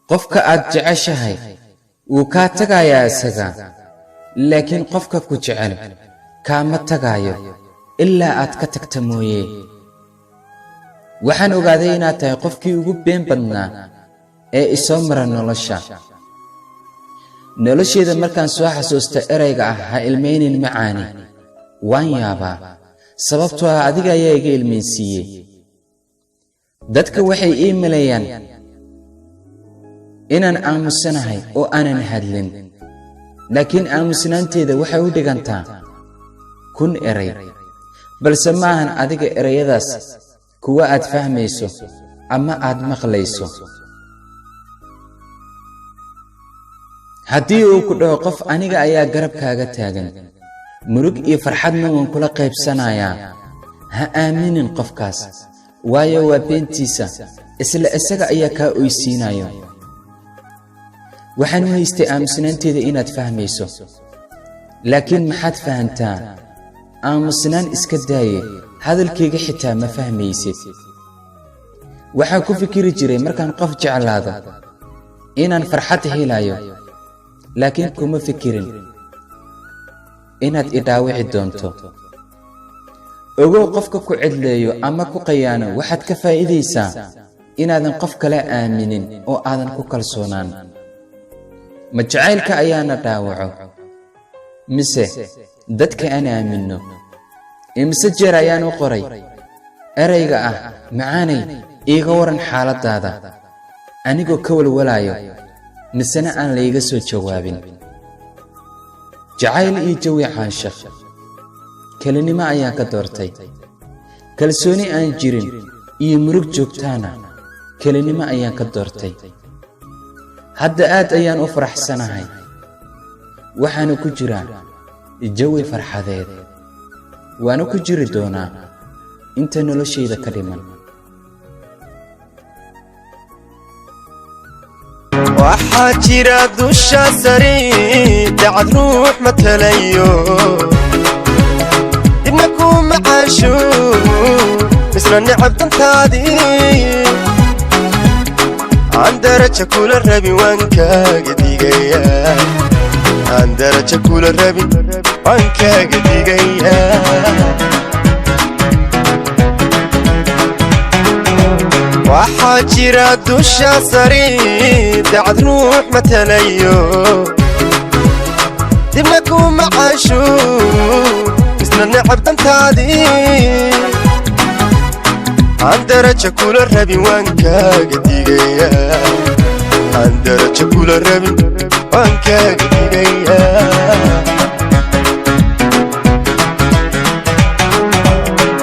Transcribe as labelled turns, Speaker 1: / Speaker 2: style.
Speaker 1: qofka aad jeceshahay wuu ka tagayaa isaga laakiin qofka ku jecel kaama tagayo ilaa aad ka tagto mooyee waxaan ogaaday inaad tahay qofkii ugu been badnaa ee isoo mara nolosheeda markaan soo xasuusta erayga ah ha ilmaynin macaani waan yaabaa sababtoo ah adiga ayaa iga ilmaysiiyey dadka waxay ii maleeyaan inaan aamusanahay oo aanan hadlin laakiin aamusnaanteeda waxay u dhigantaa kun eray balse maahan adiga erayadaas kuwa aad fahmayso ama aad maqlayso haddii uu ku dhaho qof aniga ayaa garabkaaga taagan murug iyo farxadna waan kula qaybsanayaa ha aaminin qofkaas waayo waa beentiisa isla isaga ayaa kaa oysiinayo waxaan u haystay aamusnaanteeda inaad fahmayso laakiin maxaad fahantaa aamusnaan iska daaye hadalkayga xitaa ma fahmaysid waxaan ku fikiri jiray markaan qof jeclaado inaan farxad helayo laakiin kuma fikirin inaad i dhaawici doonto ogow qofka ku cidleeyo ama ku qayaano waxaad ka faa'iidaysaa inaadan qof kale aaminin oo aadan ku kalsoonaan ma jacaylka ayaana dhaawaco mise dadka aan aaminno imise jeer ayaan u qoray erayga ah macaanay iiga waran xaaladdaada anigoo ka walwalaayo misena aan layga soo jawaabin jacayl iyo jawi caanshaq kelinimo ayaan ka doortay kalsooni aan jirin iyo murug joogtaana kelinimo ayaan ka doortay hadda aad ayaan u faraxsanahay waxaana ku jiraa jawi farxadeed waana ku jiri doonaa inta noloshayda ka dhiman
Speaker 2: waxaa jira dusha sare dacad ruux matalayo dibna ku macaasho misna necab dantaadii aan daraja kula rabin waan kaaga digayaa aan daraja kula rabin waan kaaga digayaa waxaa jira dusha sare dacad ruux matalayo dibna ku macaasho misna necab dantaadii aan daraja kula rabin waan kaaga digayaa aan daraja kula rabin waan kaaga digayaa